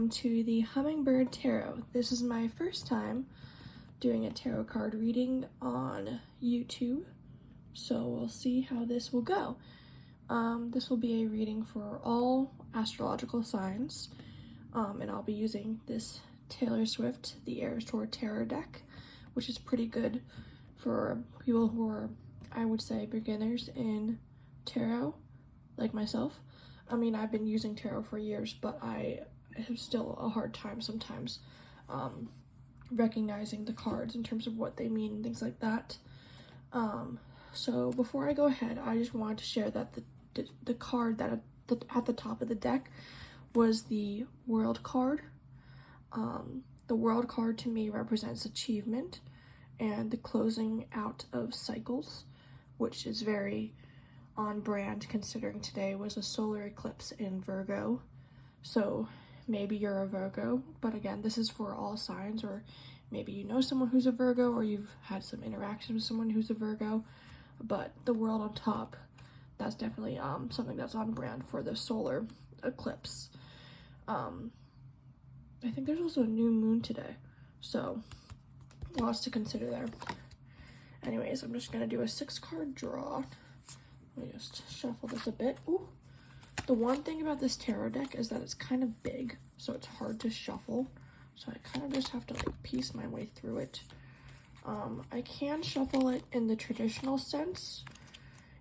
welcome to the Hummingbird Tarot. This is my first time doing a tarot card reading on YouTube, so we'll see how this will go. This will be a reading for all astrological signs, and I'll be using this Taylor Swift, the Eras Tour Tarot deck, which is pretty good for people who are, I would say, beginners in tarot, like myself. I mean, I've been using tarot for years, but I have still a hard time sometimes recognizing the cards in terms of what they mean and things like that. So before I go ahead, I just wanted to share that the card that at the top of the deck was the World card. The World card to me represents achievement and the closing out of cycles, which is very on brand considering today was a solar eclipse in Virgo. So maybe you're a Virgo, but again, this is for all signs, or maybe you know someone who's a Virgo, or you've had some interaction with someone who's a Virgo. But the World on top, that's definitely something that's on brand for the solar eclipse. I think there's also a new moon today, so lots to consider there. Anyways, I'm just gonna do a 6-card draw. Let me just shuffle this a bit. Ooh. The one thing about this tarot deck is that it's kind of big, so it's hard to shuffle. So I kind of just have to like piece my way through it. I can shuffle it in the traditional sense,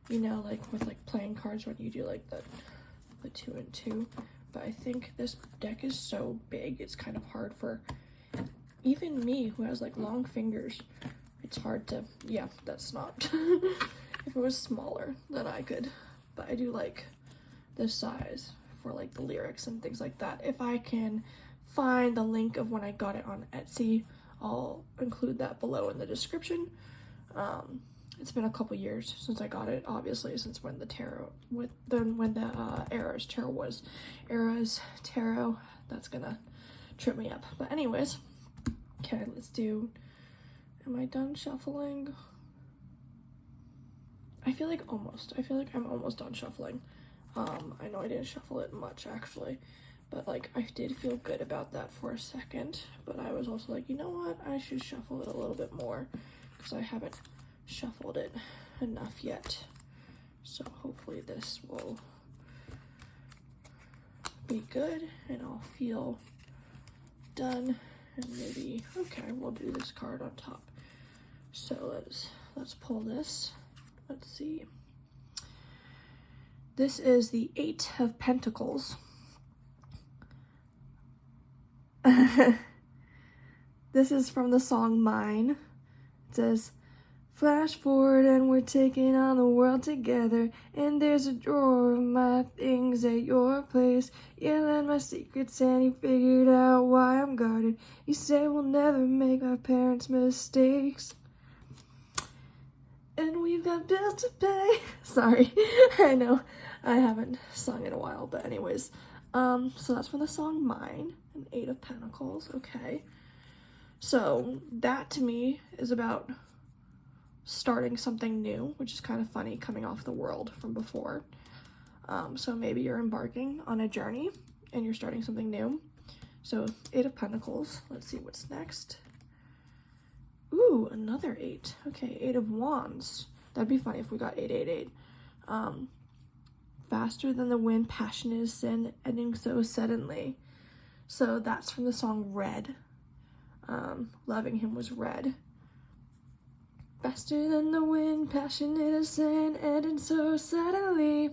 you know, like with like playing cards when you do like the 2 and 2. But I think this deck is so big, it's kind of hard for even me who has like long fingers. It's hard to, yeah, that's not. If it was smaller, then I could, but I do like this size for like the lyrics and things like that. If I can find the link of when I got it on Etsy, I'll include that below in the description. It's been a couple years since I got it, obviously, since when the tarot, when the Eras Tarot was. Eras Tarot, that's gonna trip me up. But anyways, okay, let's do, am I done shuffling? I feel like I'm almost done shuffling. I know I didn't shuffle it much actually, but like I did feel good about that for a second, but I was also like, you know what, I should shuffle it a little bit more because I haven't shuffled it enough yet. So hopefully this will be good and I'll feel done, and maybe, okay, we'll do this card on top. So let's pull this. Let's see. This is the 8 of Pentacles. This is from the song Mine. It says, flash forward and we're taking on the world together, and there's a drawer of my things at your place. You learned my secrets and you figured out why I'm guarded. You say we'll never make our parents' mistakes, and we've got bills to pay. Sorry, I know I haven't sung in a while, but anyways, so that's from the song Mine, an 8 of Pentacles. Okay, so that to me is about starting something new, which is kind of funny coming off the World from before. So maybe you're embarking on a journey and you're starting something new. So 8 of Pentacles, let's see what's next. Ooh, another 8. Okay, 8 of Wands. That'd be funny if we got 888. Faster than the wind, passionate as sin, ending so suddenly. So that's from the song Red. Loving him was red. Faster than the wind, passionate as sin, ending so suddenly.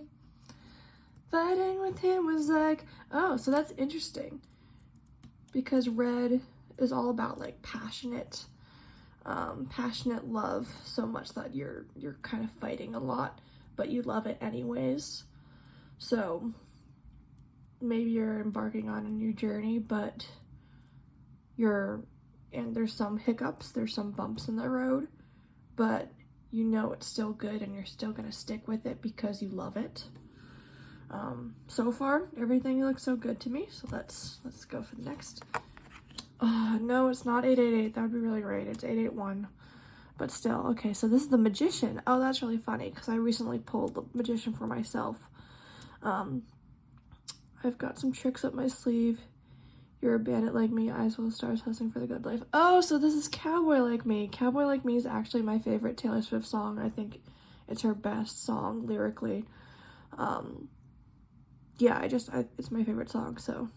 Fighting with him was like, oh, so that's interesting. Because red is all about like passionate love, so much that you're kind of fighting a lot, but you love it anyways. So maybe you're embarking on a new journey, but there's some hiccups, there's some bumps in the road, but you know it's still good and you're still gonna stick with it because you love it. So far everything looks so good to me, so let's go for the next. No, it's not 888. That would be really great. It's 881. But still, okay, so this is the Magician. Oh, that's really funny because I recently pulled the Magician for myself. I've got some tricks up my sleeve. You're a bandit like me, eyes full of stars, hustling for the good life. Oh, so this is Cowboy Like Me. Cowboy Like Me is actually my favorite Taylor Swift song. I think it's her best song lyrically. Yeah, it's my favorite song, so.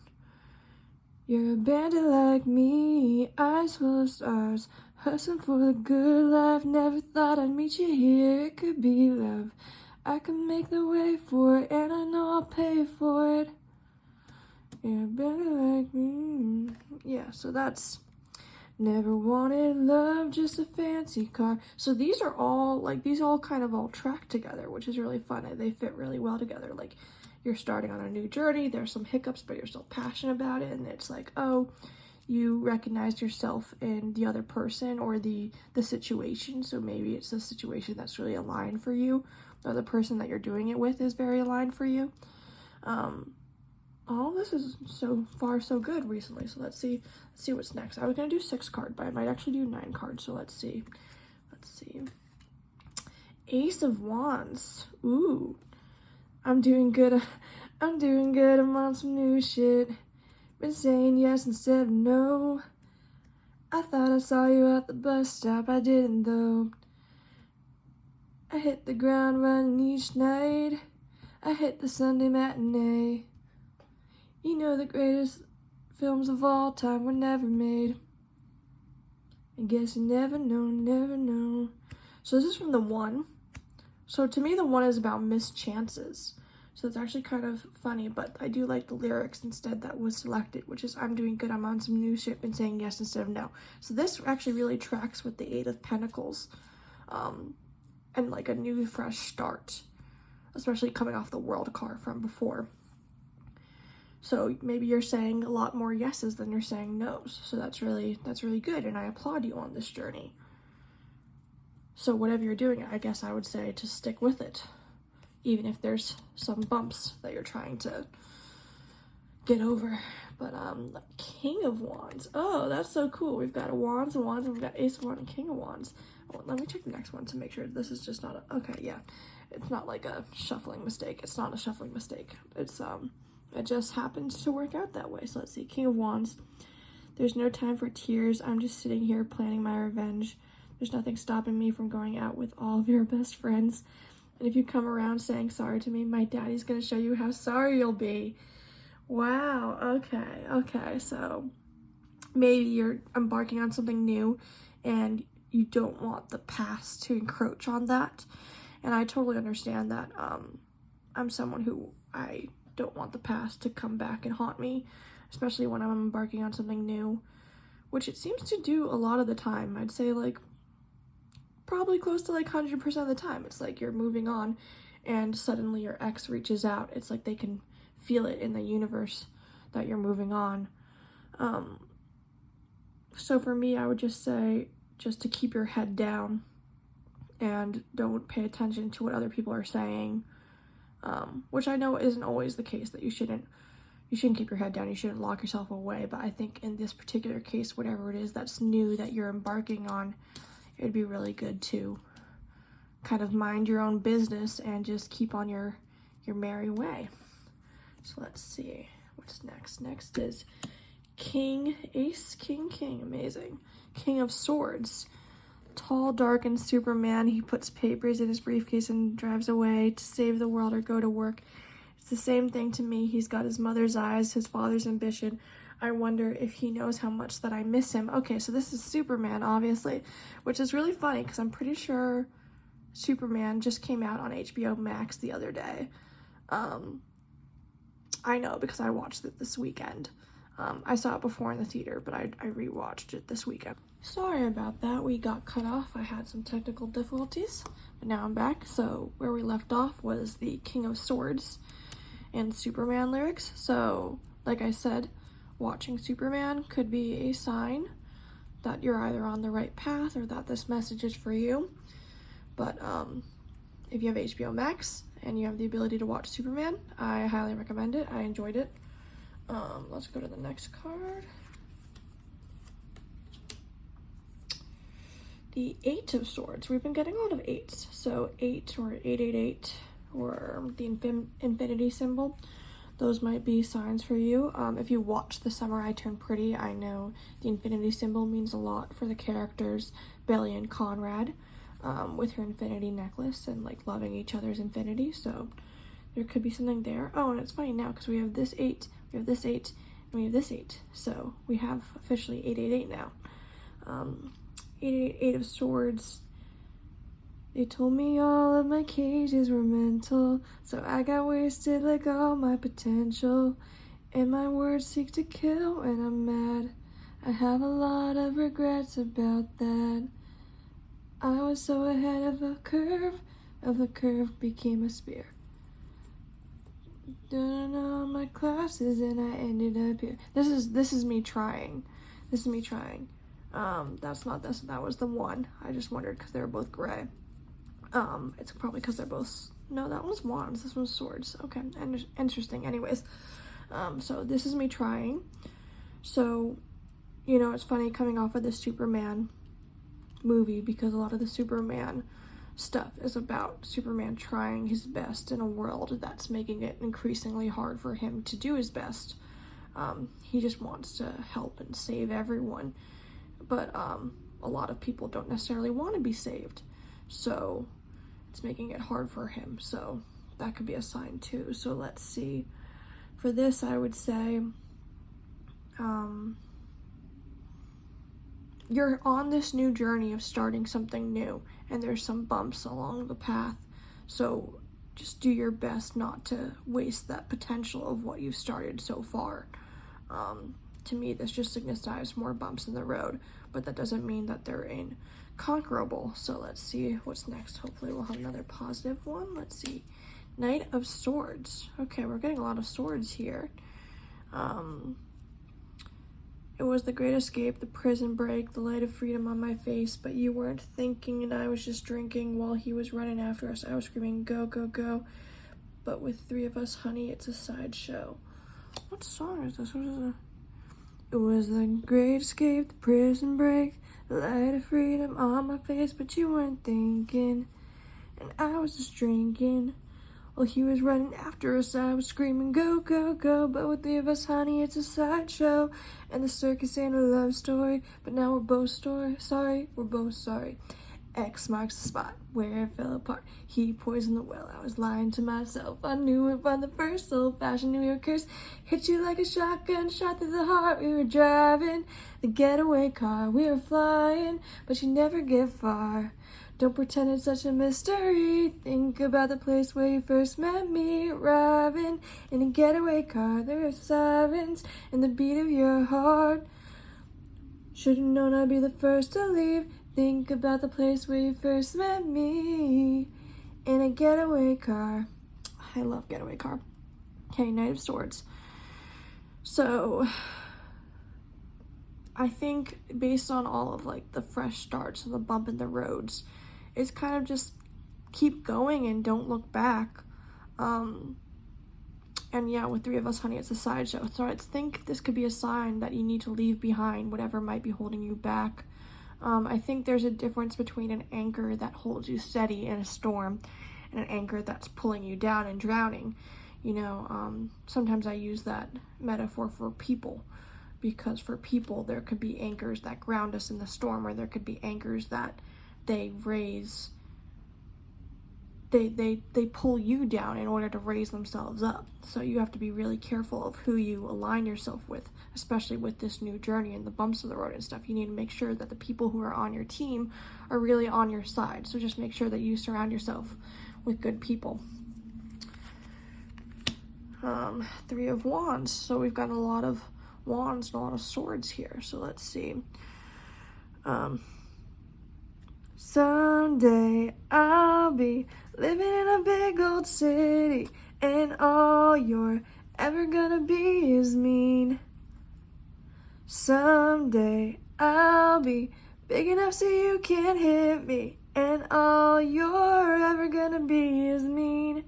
You're a bandit like me, eyes full of stars, hustling for the good life. Never thought I'd meet you here, it could be love. I can make the way for it, and I know I'll pay for it. You're a bandit like me. Yeah, so that's never wanted love, just a fancy car. So these all kind of all track together, which is really fun. They fit really well together. Like, you're starting on a new journey, there's some hiccups, but you're still passionate about it, and it's like, oh, you recognize yourself in the other person or the situation. So maybe it's a situation that's really aligned for you, or the person that you're doing it with is very aligned for you. All this is so far so good recently, so let's see what's next. I was gonna do 6 card, but I might actually do 9 cards, so let's see. Ace of Wands. Ooh, I'm doing good, I'm on some new shit. Been saying yes instead of no. I thought I saw you at the bus stop, I didn't though. I hit the ground running each night. I hit the Sunday matinee. You know the greatest films of all time were never made. I guess you never know. So this is from the One. So to me, the One is about missed chances. So it's actually kind of funny, but I do like the lyrics instead that was selected, which is, I'm doing good, I'm on some new shit, and saying yes instead of no. So this actually really tracks with the 8 of Pentacles, and like a new fresh start, especially coming off the World card from before. So maybe you're saying a lot more yeses than you're saying no's. So that's really good, and I applaud you on this journey. So whatever you're doing, I guess I would say to stick with it, even if there's some bumps that you're trying to get over. But the King of Wands. Oh, that's so cool. We've got a Wands, and we've got Ace of Wands and King of Wands. Oh, let me check the next one to make sure this is just not a, okay, yeah. It's not like a shuffling mistake. It's not a shuffling mistake. It's, it just happened to work out that way. So let's see, King of Wands. There's no time for tears. I'm just sitting here planning my revenge. There's nothing stopping me from going out with all of your best friends. And if you come around saying sorry to me, my daddy's gonna show you how sorry you'll be. Wow, okay. So maybe you're embarking on something new and you don't want the past to encroach on that. And I totally understand that. I'm someone who I don't want the past to come back and haunt me, especially when I'm embarking on something new, which it seems to do a lot of the time. I'd say like probably close to like 100% of the time. It's like you're moving on and suddenly your ex reaches out. It's like they can feel it in the universe that you're moving on. So for me, I would just say just to keep your head down and don't pay attention to what other people are saying, which I know isn't always the case, that you shouldn't keep your head down, you shouldn't lock yourself away. But I think in this particular case, whatever it is that's new that you're embarking on, it'd be really good to kind of mind your own business and just keep on your merry way. So let's see what's next. Next is King, Ace, King, amazing. King of Swords. Tall, dark, and Superman. He puts papers in his briefcase and drives away to save the world or go to work. It's the same thing to me. He's got his mother's eyes, his father's ambition. I wonder if he knows how much that I miss him. Okay, so this is Superman, obviously, which is really funny because I'm pretty sure Superman just came out on HBO Max the other day. I know because I watched it this weekend. I saw it before in the theater, but I rewatched it this weekend. Sorry about that, we got cut off. I had some technical difficulties, but now I'm back. So where we left off was the King of Swords and Superman lyrics. So like I said, watching Superman could be a sign that you're either on the right path or that this message is for you. But if you have HBO Max and you have the ability to watch Superman, I highly recommend it. I enjoyed it. Let's go to the next card. The 8 of Swords. We've been getting a lot of 8s. So 8 or 888 or the infinity symbol. those might be signs for you. If you watch The Summer I Turned Pretty, I know the infinity symbol means a lot for the characters Billy and Conrad, with her infinity necklace and like loving each other's infinity. So there could be something there. Oh, and it's funny now because we have this 8, we have this 8, and we have this 8. So we have officially 888 now. 888, 8 of Swords. They told me all of my cages were mental, so I got wasted like all my potential. And my words seek to kill when I'm mad. I have a lot of regrets about that. I was so ahead of the curve became a spear. Done all my classes and I ended up here. This is me trying. This is me trying. That's not this. That was the one. I just wondered because they were both gray. It's probably because they're both, no, that one's wands, this one's swords. Okay, interesting. Anyways, so this is me trying. So, you know, it's funny coming off of the Superman movie because a lot of the Superman stuff is about Superman trying his best in a world that's making it increasingly hard for him to do his best. He just wants to help and save everyone, but a lot of people don't necessarily want to be saved. So it's making it hard for him. So that could be a sign too. So let's see. For this, I would say you're on this new journey of starting something new, and there's some bumps along the path. So just do your best not to waste that potential of what you've started so far. To me, this just signifies more bumps in the road, but that doesn't mean that they're inconquerable. So let's see what's next. Hopefully we'll have another positive one. Let's see. Knight of Swords. Okay, we're getting a lot of swords here. It was the great escape, the prison break, the light of freedom on my face, but you weren't thinking and I was just drinking while he was running after us. I was screaming, go, go, go. But with 3 of us, honey, it's a sideshow. What song is this? What is it? It was the great escape, the prison break, the light of freedom on my face, but you weren't thinking, and I was just drinking. Well, he was running after us, I was screaming, go, go, go, but with 3 of us, honey, it's a sideshow, and the circus ain't a love story, but now we're both sorry, we're both sorry. X marks the spot where it fell apart. He poisoned the well. I was lying to myself. I knew it from the first old-fashioned New Yorkers. Hit you like a shotgun shot through the heart. We were driving the getaway car. We were flying, but you never get far. Don't pretend it's such a mystery. Think about the place where you first met me. Arriving in a getaway car. There are sirens in the beat of your heart. Should've known I'd be the first to leave. Think about the place where you first met me. In a getaway car. I love getaway car. Okay, Knight of Swords. So, I think based on all of like the fresh starts and the bump in the roads, it's kind of just keep going and don't look back. And yeah, with 3 of us, honey, it's a sideshow. So I think this could be a sign that you need to leave behind whatever might be holding you back. I think there's a difference between an anchor that holds you steady in a storm and an anchor that's pulling you down and drowning. You know, sometimes I use that metaphor for people, because for people there could be anchors that ground us in the storm, or there could be anchors that they raise, they pull you down in order to raise themselves up. So you have to be really careful of who you align yourself with, especially with this new journey and the bumps of the road and stuff. You need to make sure that the people who are on your team are really on your side. So just make sure that you surround yourself with good people. 3 of Wands. So we've got a lot of wands and a lot of swords here. So let's see. Someday I'll be living in a big old city, and all you're ever gonna be is mean. Someday I'll be big enough so you can't hit me, and all you're ever gonna be is mean.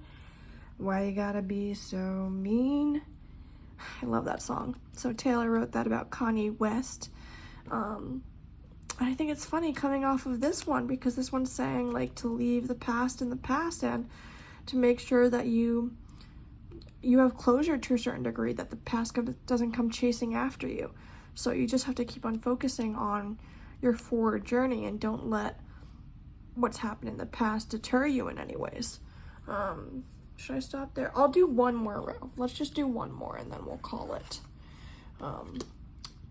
Why you gotta be so mean? I love that song. So Taylor wrote that about Kanye West. I think it's funny coming off of this one, because this one's saying like to leave the past in the past and to make sure that you you have closure to a certain degree, that the past doesn't come chasing after you. So you just have to keep on focusing on your forward journey and don't let what's happened in the past deter you in any ways. Should I stop there? I'll do one more row. Let's just do one more and then we'll call it.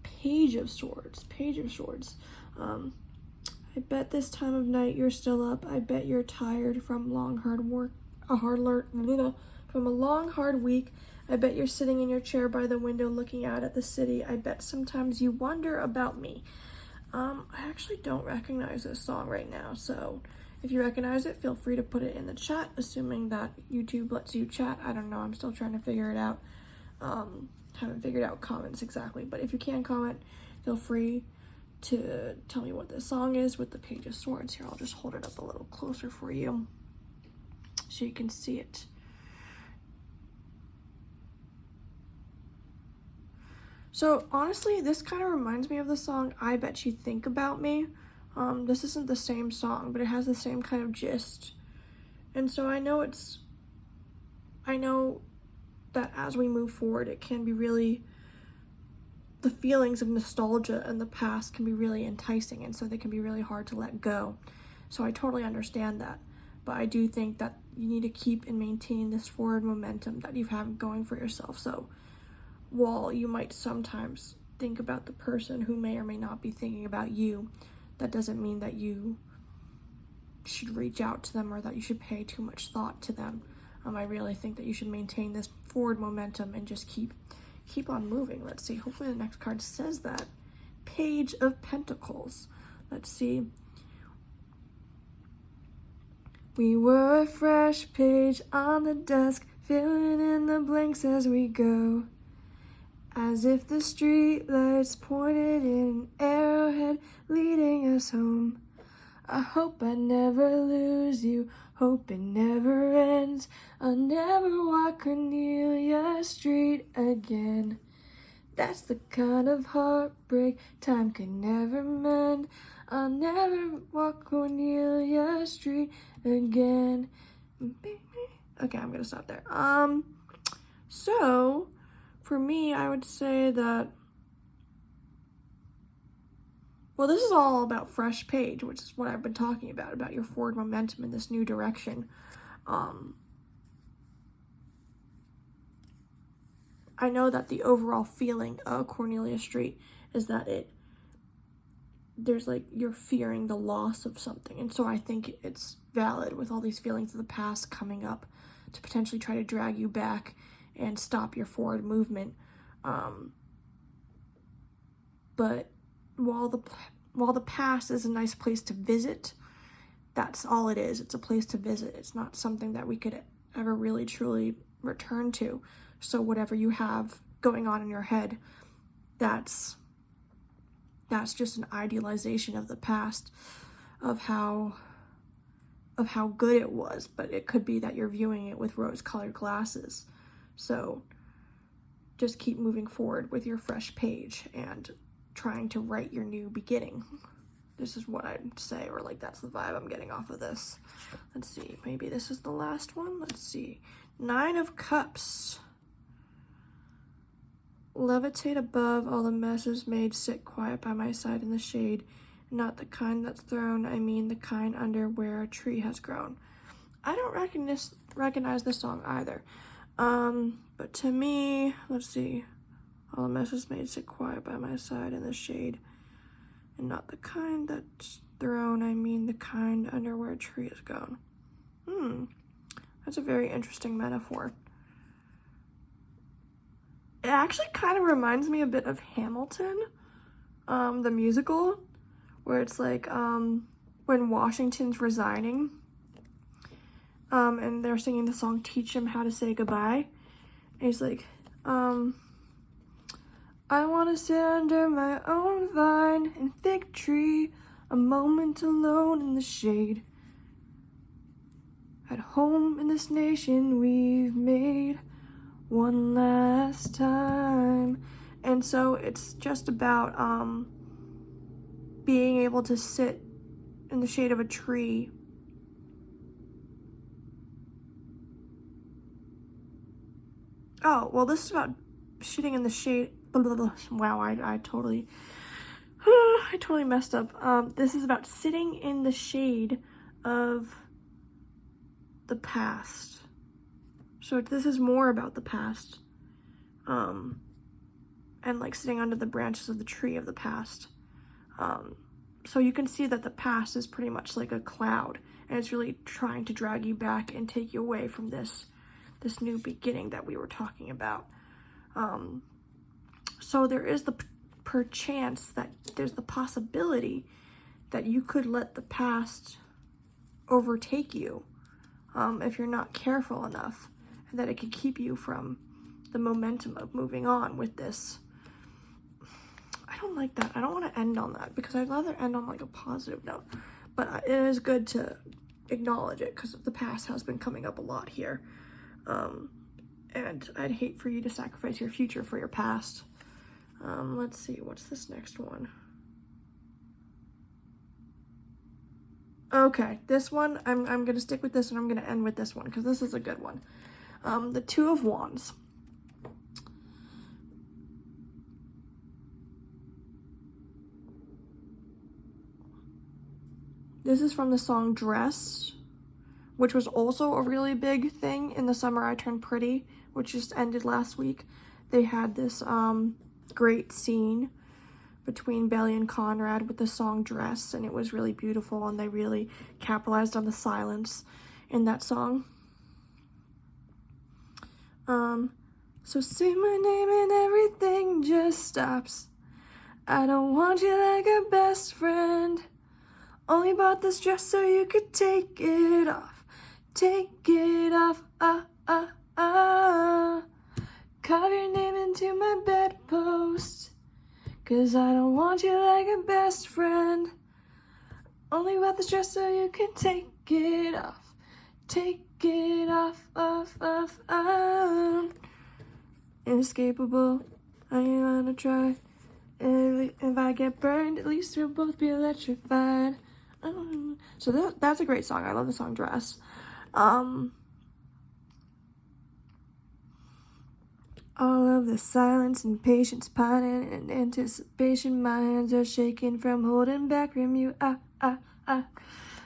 Page of Swords. Page of Swords. I bet this time of night you're still up. I bet you're tired from long hard work, from a long hard week. I bet you're sitting in your chair by the window looking out at the city. I bet sometimes you wonder about me. I actually don't recognize this song right now, so if you recognize it, feel free to put it in the chat, assuming that YouTube lets you chat. I don't know, I'm still trying to figure it out. Haven't figured out comments exactly, but if you can comment, feel free to tell me what this song is with the Page of Swords. Here, I'll just hold it up a little closer for you so you can see it. So honestly, this kind of reminds me of the song I Bet You Think About Me. This isn't the same song, but it has the same kind of gist. And so I know that as we move forward, it can be really, the feelings of nostalgia and the past can be really enticing, and so they can be really hard to let go. So I totally understand that. But I do think that you need to keep and maintain this forward momentum that you have going for yourself. So while you might sometimes think about the person who may or may not be thinking about you, that doesn't mean that you should reach out to them or that you should pay too much thought to them. I really think that you should maintain this forward momentum and just keep on moving. Let's see, hopefully the next card says that. Page of Pentacles. Let's see. We were a fresh page on the desk, filling in the blanks as we go. As if the street lights pointed in an arrowhead leading us home. I hope I never lose you, hope it never ends. I'll never walk Cornelia Street again. That's the kind of heartbreak time can never mend. I'll never walk Cornelia Street again. Okay, I'm gonna stop there. So for me, I would say that, well, this is all about fresh page, which is what I've been talking about your forward momentum in this new direction. I know that the overall feeling of Cornelia Street is that there's like, you're fearing the loss of something. And so I think it's valid with all these feelings of the past coming up to potentially try to drag you back and stop your forward movement. But while the past is a nice place to visit, that's all it is. It's a place to visit. It's not something that we could ever really truly return to. So whatever you have going on in your head, that's just an idealization of the past, of how good it was, but it could be that you're viewing it with rose-colored glasses. So just keep moving forward with your fresh page and trying to write your new beginning. This is what I'd say, or like that's the vibe I'm getting off of this. Let's see, maybe this is the last one. Let's see. 9 of Cups. Levitate above all the messes made, sit quiet by my side in the shade. Not the kind that's thrown, I mean the kind under where a tree has grown. I don't recognize this song either. But to me, let's see. All the messes made, sit quiet by my side in the shade. And not the kind that's thrown, I mean the kind under where a tree has grown. That's a very interesting metaphor. It actually kind of reminds me a bit of Hamilton, the musical, where it's like when Washington's resigning, and they're singing the song Teach Him How to Say Goodbye. And he's like, I want to sit under my own vine and fig tree, a moment alone in the shade. At home in this nation we've made one last time. And so it's just about being able to sit in the shade of a tree . oh, well, this is about shitting in the shade. Blah, blah, blah. Wow, I totally I totally messed up. This is about sitting in the shade of the past. So this is more about the past. And like sitting under the branches of the tree of the past. So you can see that the past is pretty much like a cloud, and it's really trying to drag you back and take you away from this new beginning that we were talking about. So there is the perchance that there's the possibility that you could let the past overtake you if you're not careful enough, and that it could keep you from the momentum of moving on with this. I don't like that. I don't want to end on that because I'd rather end on like a positive note, but it is good to acknowledge it because the past has been coming up a lot here. And I'd hate for you to sacrifice your future for your past. Let's see, what's this next one? Okay, this one, I'm going to stick with this, and I'm going to end with this one because this is a good one. The Two of Wands. This is from the song Dress, which was also a really big thing in the Summer I Turned Pretty, which just ended last week. They had this great scene between Belly and Conrad with the song Dress, and it was really beautiful, and they really capitalized on the silence in that song. So say my name and everything just stops. I don't want you like a best friend. Only bought this dress so you could take it off. Take it off, Carve your name into my bedpost. 'Cause I don't want you like a best friend. Only bought this dress so you can take it off. Take it off. Inescapable. I ain't gonna try. If I get burned, at least we'll both be electrified. So that's a great song. I love the song Dress. All of the silence and patience, pining and anticipation. My hands are shaking from holding back from you. Yeah,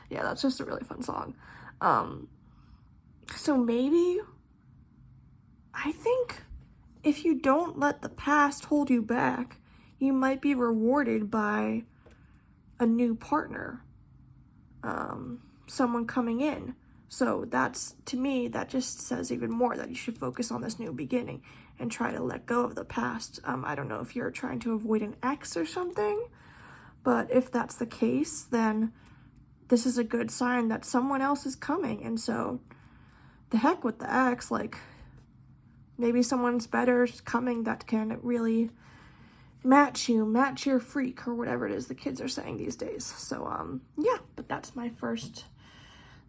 that's just a really fun song. So maybe, I think if you don't let the past hold you back, you might be rewarded by a new partner, someone coming in. So that's, to me, that just says even more that you should focus on this new beginning and try to let go of the past. I don't know if you're trying to avoid an ex or something, but if that's the case, then this is a good sign that someone else is coming. And so the heck with the ex, like maybe someone's better coming that can really match your freak, or whatever it is the kids are saying these days. So yeah, but that's my first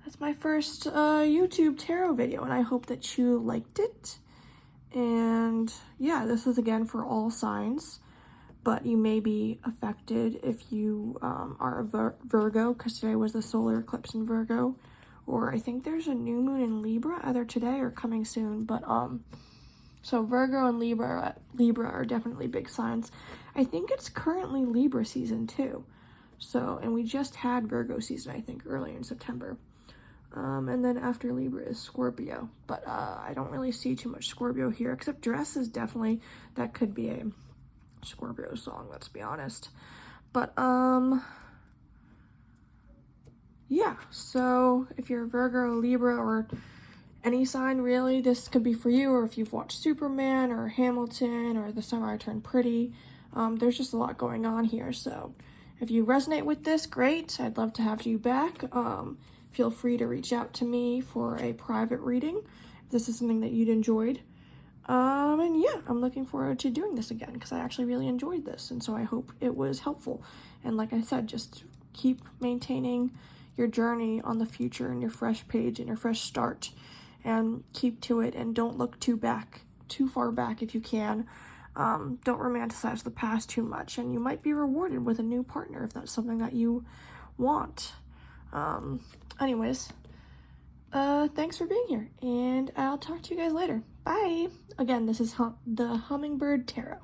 YouTube tarot video, and I hope that you liked it. And yeah, this is again for all signs, but you may be affected if you are a Virgo, because today was the solar eclipse in Virgo, or I think there's a new moon in Libra either today or coming soon. But so Virgo and Libra are definitely big signs. I think it's currently Libra season too. So, and we just had Virgo season, I think, early in September. And then after Libra is Scorpio. But I don't really see too much Scorpio here, except Dress is definitely, that could be a Scorpio song, let's be honest. But yeah, so if you're a Virgo or Libra or any sign really, this could be for you. Or if you've watched Superman or Hamilton or The Summer I Turned Pretty, there's just a lot going on here. So if you resonate with this, great. I'd love to have you back. Feel free to reach out to me for a private reading if this is something that you'd enjoyed. And yeah, I'm looking forward to doing this again because I actually really enjoyed this, and so I hope it was helpful. And like I said, just keep maintaining your journey on the future and your fresh page and your fresh start, and keep to it, and don't look too far back if you can. Don't romanticize the past too much, and you might be rewarded with a new partner if that's something that you want. Anyways, thanks for being here, and I'll talk to you guys later. Bye! Again, this is the Hummingbird Tarot.